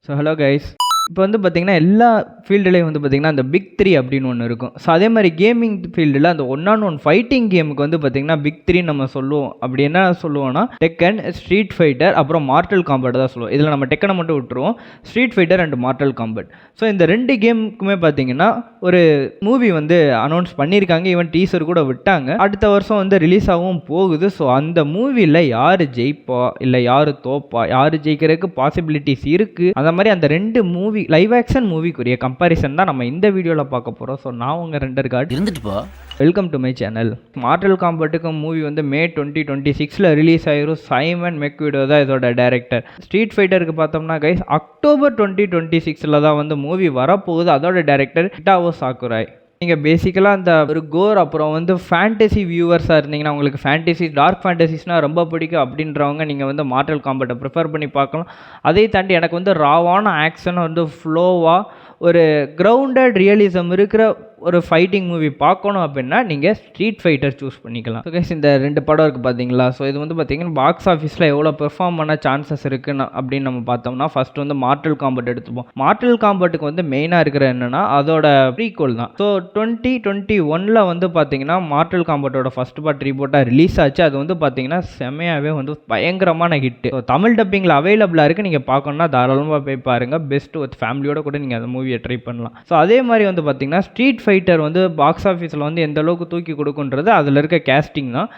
So hello guys. இப்போ வந்து பார்த்தீங்கன்னா எல்லா ஃபீல்டுலேயும் வந்து பார்த்தீங்கன்னா அந்த பிக் 3 அப்படின்னு ஒன்று இருக்கும். ஸோ அதே மாதிரி கேமிங் ஃபீல்டில் அந்த 1-on-1 ஃபைட்டிங் கேமுக்கு வந்து பார்த்தீங்கன்னா பிக் 3 நம்ம சொல்லுவோம். அப்படி என்ன சொல்லுவோம்னா டெக்கன், ஸ்ட்ரீட் ஃபைட்டர், அப்புறம் மார்டல் காம்பட் தான் சொல்லுவோம். இதில் நம்ம டெக்கனை மட்டும் விட்டுருவோம். Street fighter and mortal combat. So இந்த ரெண்டு கேமுக்குமே பார்த்தீங்கன்னா ஒரு மூவி வந்து அனௌன்ஸ் பண்ணியிருக்காங்க. ஈவன் டீசர் கூட விட்டாங்க. அடுத்த வருஷம் வந்து ரிலீஸ் ஆகவும் போகுது. ஸோ அந்த மூவியில் யார் ஜெயிப்பா இல்லை யார் தோப்பா, யார் ஜெயிக்கிறதுக்கு பாசிபிலிட்டிஸ் இருக்குது, அந்த மாதிரி அந்த ரெண்டு மூவி லைவ் ஆக்ஷன் மூவிக்குரிய கம்பேரிசன் தான் நம்ம இந்த வீடியோவில் பார்க்க போகிறோம். ஸோ நான் உங்கள் ரெண்டர் கார்டு இருந்துட்டு போ. Welcome to my channel. Mortal காம்பட்டுக்கு மூவி வந்து மே 2026 ரிலீஸ் ஆயிரும். சைமன் மெக்விடோ தான் இதோட டைரக்டர். ஸ்ட்ரீட் ஃபைட்டருக்கு பார்த்தோம்னா கைஸ் அக்டோபர் 2026 தான் வந்து மூவி வரப்போகுது. அதோட டைரக்டர் கிட்டாவோ சாக்குராய். நீங்கள் பேசிக்கலாக அந்த ஒரு கோர் அப்புறம் வந்து ஃபேண்டசி வியூவர்ஸாக இருந்தீங்கன்னா, உங்களுக்கு ஃபேண்டசி டார்க் ஃபேண்டசிஸ்னால் ரொம்ப பிடிக்கும் அப்படின்றவங்க நீங்கள் வந்து மார்டல் காம்பட்டை ப்ரிஃபர் பண்ணி பார்க்கலாம். அதை தாண்டி எனக்கு வந்து ராவான ஆக்ஷன் வந்து ஃப்ளோவாக ஒரு கிரவுண்டட் ரியலிசம் இருக்கிற ஒரு ஃபைட்டிங் மூவி பார்க்கணும் அப்படின்னா நீங்கள் ஸ்ட்ரீட் ஃபைட்டர் சூஸ் பண்ணிக்கலாம். ஸோ கைஸ் இந்த ரெண்டு படம் இருக்குது பார்த்தீங்களா. ஸோ இது வந்து பார்த்தீங்கன்னா பாக்ஸ் ஆஃபீஸில் எவ்வளோ பெர்ஃபார்ம் பண்ண சான்சஸ் இருக்குன்னு அப்படின்னு நம்ம பார்த்தோம்னா ஃபஸ்ட்டு வந்து மார்டல் காம்பட் எடுத்துப்போம். மார்டல் காம்பட்டுக்கு வந்து மெயினாக இருக்கிற என்னென்னா அதோட ப்ரீக்வல் தான். ஸோ 2021 வந்து பார்த்தீங்கன்னா மார்டல் காம்பட்டோட ஃபஸ்ட் பார்ட் ரீபோர்ட்டாக ரிலீஸ் ஆச்சு. அது வந்து பார்த்தீங்கன்னா செமையாகவே வந்து பயங்கரமான ஹிட்டு. ஸோ தமிழ் டப்பிங்கில் அவைலபிளாக இருக்குது. நீங்கள் பார்க்கணுன்னா தாராளமாக போய் பாருங்கள். பெஸ்ட் வித் ஃபேமிலியோட கூட நீங்கள் அந்த மூவியை ட்ரை பண்ணலாம். ஸோ அதே மாதிரி வந்து பார்த்தீங்கன்னா ஸ்ட்ரீட் ஃபைட்டர் வந்து பாக்ஸ் ஆஃபீஸில் வந்து எந்த அளவுக்கு தூக்கி கொடுக்குன்றது அதில் இருக்க கேஸ்டிங் தான்.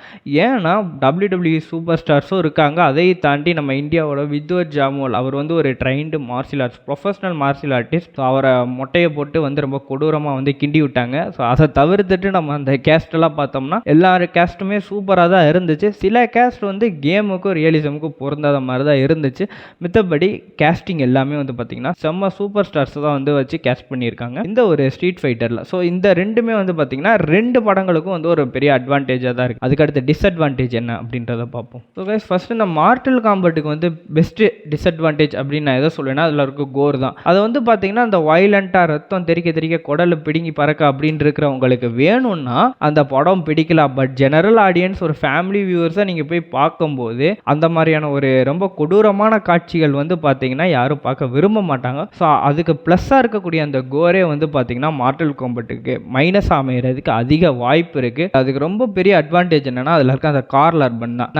ஏன்னா WWE சூப்பர் ஸ்டார்ஸும் இருக்காங்க. அதை தாண்டி நம்ம இந்தியாவோட வித்வத் ஜாமோல் அவர் வந்து ஒரு trained martial arts professional martial artist. So அவரை மொட்டையை போட்டு வந்து ரொம்ப கொடூரமாக வந்து கிண்டி விட்டாங்க. ஸோ அதை தவிர்த்துட்டு நம்ம அந்த கேஸ்டெல்லாம் பார்த்தோம்னா எல்லா கேஸ்ட்டுமே சூப்பராக தான் இருந்துச்சு. சில கேஸ்ட் வந்து கேமுக்கும் ரியலிசமுக்கும் பொருந்தாத மாதிரி தான் இருந்துச்சு. மித்தபடி கேஸ்டிங் எல்லாமே வந்து பார்த்திங்கன்னா செம்ம சூப்பர் ஸ்டார்ஸ் தான் வந்து வச்சு கேஸ்ட் பண்ணியிருக்காங்க இந்த ஒரு ஸ்ட்ரீட் ஃபைட்டரில். ஸோ இந்த ரெண்டுமே வந்து பார்த்தீங்கன்னா ரெண்டு படங்களுக்கும் வந்து ஒரு பெரிய அட்வான்டேஜாக தான் இருக்குது. அதுக்கடுத்து டிஸ்அட்வான்டேஜ் என்ன அப்படின்றத பார்ப்போம். ஸோ கைஸ் ஃபஸ்ட்டு இந்த மார்டல் காம்பட்டுக்கு வந்து பெஸ்ட்டு டிஸ்அட்வான்டேஜ் அப்படின்னு நான் எதை சொல்லுவேன்னா அதில் இருக்க கோர் தான். அதை வந்து பார்த்தீங்கன்னா அந்த வயலண்ட்டாக ரத்தம் தெறிக்க குடலை பிடுங்கி பறக்க அப்படின்னு இருக்கிறவங்களுக்கு வேணும்னா அந்த படம் பிடிக்கலாம். பட் ஜெனரல் ஆடியன்ஸ் ஒரு ஃபேமிலி வியூவர்ஸாக நீங்கள் போய் பார்க்கும்போது அந்த மாதிரியான ஒரு ரொம்ப கொடூரமான காட்சிகள் வந்து பார்த்தீங்கன்னா யாரும் பார்க்க விரும்ப மாட்டாங்க. ஸோ அதுக்கு ப்ளஸ்ஸாக இருக்கக்கூடிய அந்த கோரே வந்து பார்த்தீங்கன்னா மார்டல் காம்பட்டுக்கு மைனஸ் அமைகிறதுக்கு அதிக வாய்ப்பு இருக்குது. அதுக்கு ரொம்ப பெரிய அட்வான்டேஜ் என்னன்னா அதில் இருக்க அந்த கார்ல் அர்பன் தான்.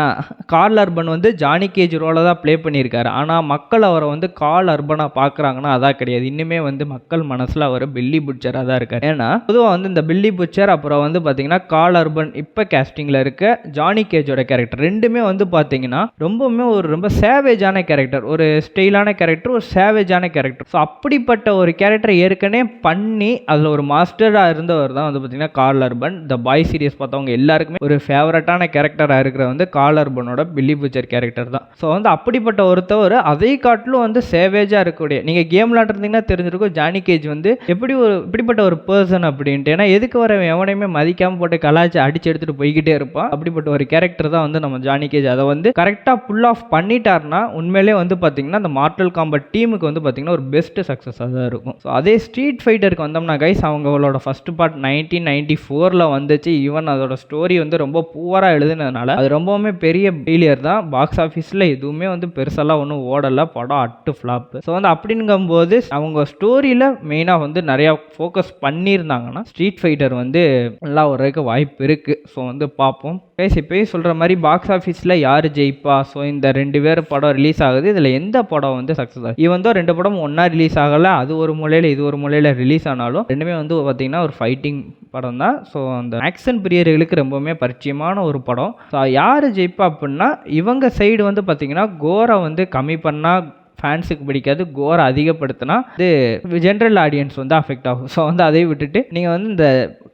கார்ல் அர்பன் வந்து ஜானி கேஜ் ரோலை தான் ப்ளே பண்ணியிருக்காரு. ஆனால் மக்கள் அவரை வந்து கார்ல் அர்பனாக பார்க்குறாங்கன்னா அதான் கிடையாது. இன்னுமே வந்து மக்கள் மனசில் அவர் பில்லி புட்சராக தான் இருக்கார். ஏன்னா பொதுவாக வந்து இந்த பில்லி புட்சர் அப்புறம் வந்து பார்த்தீங்கன்னா கார்ல் அர்பன் இப்போ கேஸ்டிங்கில் இருக்க ஜானி கேஜோட கேரக்டர் ரெண்டுமே வந்து பார்த்தீங்கன்னா ரொம்ப சேவேஜான கேரக்டர், ஒரு ஸ்டைலான கேரக்டர், ஒரு சேவேஜான கேரக்டர். ஸோ அப்படிப்பட்ட ஒரு கேரக்டரை ஏற்கனவே பண்ணி அதில் ஒரு மாஸ்டராக இருந்தவர் தான் வந்து பார்த்தீங்கன்னா கார்ல் அர்பன். த பாய் சீரிஸ் பார்த்தவங்க எல்லாருக்குமே ஒரு ஃபேவரட்டான கேரக்டராக இருக்கிற வந்து கார்ல் அர்பனோட பில்லி புட்சர் கேரக்டர் தான். ஸோ வந்து அப்படிப்பட்ட ஒருத்தவர் அதை காட்டிலும் வந்து சேவேஜாக இருக்கக்கூடிய, நீங்கள் கேம் விளாண்டுருந்தீங்கன்னா தெரிஞ்சிருக்கும் ஜானி கேஜ் வந்து இப்படிப்பட்ட ஒரு பர்சன் அப்படின்ட்டு. ஏன்னா எதுக்கு வர எவனையுமே மதிக்காமல் போட்டு கலாச்சி அடிச்சு எடுத்துகிட்டு போய்கிட்டே இருப்பான். அப்படிப்பட்ட ஒரு கேரக்டர் தான் வந்து நம்ம ஜானி கேஜ். அதை வந்து கரெக்டாக புல் ஆஃப் பண்ணிட்டார்னா உண்மையிலே வந்து பார்த்தீங்கன்னா அந்த மார்டல் காம்பட் டீமுக்கு வந்து பார்த்தீங்கன்னா ஒரு பெஸ்ட் சக்ஸஸாக தான் இருக்கும். ஸோ அதே ஸ்ட்ரீட் ஃபைட்டருக்கு வந்தோம்னா கைஸ் அவங்களோட ஃபர்ஸ்ட் பார்ட் 1994 வந்துச்சு. ஈவன் அதோட ஸ்டோரி வந்து ரொம்ப பூவராக எழுதுனதுனால அது ரொம்பவுமே பெரிய ஃபெயிலியர் தான். பாக்ஸ் ஆஃபீஸில் எதுவுமே வந்து பெருசெல்லாம் ஒன்றும் ஓடலை. படம் அட்டு ஃப்ளாப். ஸோ வந்து அப்படிங்கும்போது அவங்க ஸ்டோரியில் மெயினாக வந்து நிறையா ஃபோக்கஸ் பண்ணியிருந்தாங்கன்னா ஸ்ட்ரீட் ஃபைட்டர் வந்து நல்லா வர்றதுக்கு வாய்ப்பு இருக்குது. ஸோ வந்து பார்ப்போம் கைஸ். இப்போயே சொல்கிற மாதிரி பாக்ஸ் ஆஃபீஸில் யார் ஜெயிப்பா. ஸோ இந்த ரெண்டு பேர் படம் ரிலீஸ் ஆகுது. இதில் எந்த படம் வந்து சக்ஸஸ் ஆகுது. இவன் தான் ரெண்டு படம் ஒன்றா ரிலீஸ் ஆகலை. அது ஒரு மூலையில் இது ஒரு மூலையில் ரிலீஸ் ஆனாலும் ரெண்டுமே வந்து பார்த்தீங்கன்னா ஒரு ஃபைட்டிங் படம் தான். ஸோ அந்த ஆக்ஷன் பிரியர்களுக்கு ரொம்பவுமே பரிச்சயமான ஒரு படம். ஸோ யார் ஜெயிப்பா அப்படின்னா இவங்க சைடு வந்து பார்த்தீங்கன்னா கோரை வந்து கம்மி பண்ணால் ஃபேன்ஸுக்கு பிடிக்காது, கோரை அதிகப்படுத்தினா இது ஜென்ரல் ஆடியன்ஸ் வந்து அஃபெக்ட் ஆகும். ஸோ வந்து அதை விட்டுட்டு நீங்கள் வந்து இந்த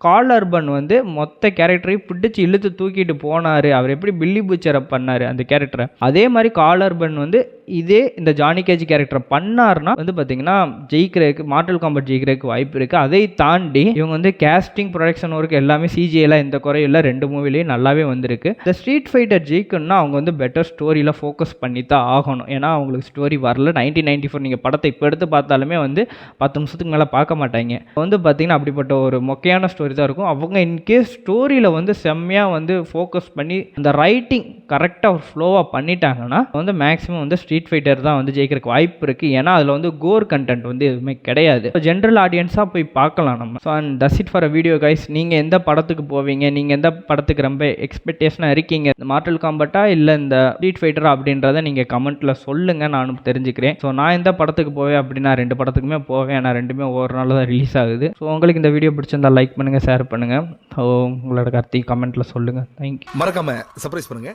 கார்ல் அர்பன் வந்து மொத்த கேரக்டரையும் பிடிச்சி இழுத்து தூக்கிட்டு போனார். அவர் எப்படி பில்லி புட்சரை பண்ணார் அந்த கேரக்டரை, அதே மாதிரி கார்ல் அர்பன் வந்து இதே இந்த ஜானி கேஜ் கேரக்டரை பண்ணார்னா வந்து பார்த்தீங்கன்னா ஜெயிக்கிறதுக்கு மார்டல் காம்பட் ஜெயிக்கிறதுக்கு வாய்ப்பு இருக்குது. அதை தாண்டி இவங்க வந்து கேஸ்டிங் ப்ரொடக்ஷன் ஒர்க் எல்லாமே சிஜிஐலாம் எந்த குறையும் இல்லை. ரெண்டு மூவிலையும் நல்லாவே வந்திருக்கு. இந்த ஸ்ட்ரீட் ஃபைட்டர் ஜெயிக்கணும்னா அவங்க வந்து பெட்டர் ஸ்டோரியில் ஃபோக்கஸ் பண்ணி தான் ஆகணும். ஏன்னா அவங்களுக்கு ஸ்டோரி வரல. 1994 நீங்கள் படத்தை இப்போ எடுத்து பார்த்தாலுமே வந்து 10 நிமிஷத்துக்கு மேலே பார்க்க மாட்டாங்க. வந்து பார்த்தீங்கன்னா அப்படிப்பட்ட ஒரு மொக்கையான ஸ்டோரி ஸ்டோரி தான் இருக்கும். அவங்க இன்கேஸ் ஸ்டோரியில் வந்து செம்மையாக வந்து ஃபோக்கஸ் பண்ணி அந்த ரைட்டிங் கரெக்டாக ஃப்ளோவாக பண்ணிட்டாங்கன்னா வந்து மேக்ஸிமம் வந்து ஸ்ட்ரீட் ஃபைட்டர் தான் வந்து ஜெயிக்கிறதுக்கு வாய்ப்பு இருக்குது. ஏன்னா அதில் வந்து கோர் கண்டென்ட் வந்து எதுவுமே கிடையாது. ஜென்ரல் ஆடியன்ஸாக போய் பார்க்கலாம் நம்ம. So and that's it for a video guys. நீங்கள் எந்த படத்துக்கு போவீங்க, நீங்கள் எந்த படத்துக்கு ரொம்ப எக்ஸ்பெக்டேஷனாக இருக்கீங்க, இந்த மார்டல் காம்பட்டா இல்லை இந்த ஸ்ட்ரீட் ஃபைட்டரா அப்படின்றத நீங்கள் கமெண்ட்டில் சொல்லுங்கள், நானும் தெரிஞ்சுக்கிறேன். ஸோ நான் எந்த படத்துக்கு போவேன் அப்படின்னா 2 படத்துக்குமே போவேன். நான் 2மே ஒவ்வொரு நாள் தான் ரிலீஸ் ஆகுது. ஸோ உங்களுக்கு இந்த வீடியோ பிடிச்சிருந்தா லைக் பண்ணுங்கள், ஷேர் பண்ணுங்கள். ஸோ உங்களோட கருத்தை கமெண்ட்டில் சொல்லுங்கள். தேங்க்யூ. மறக்காம சர்ப்ரைஸ் பண்ணுங்க.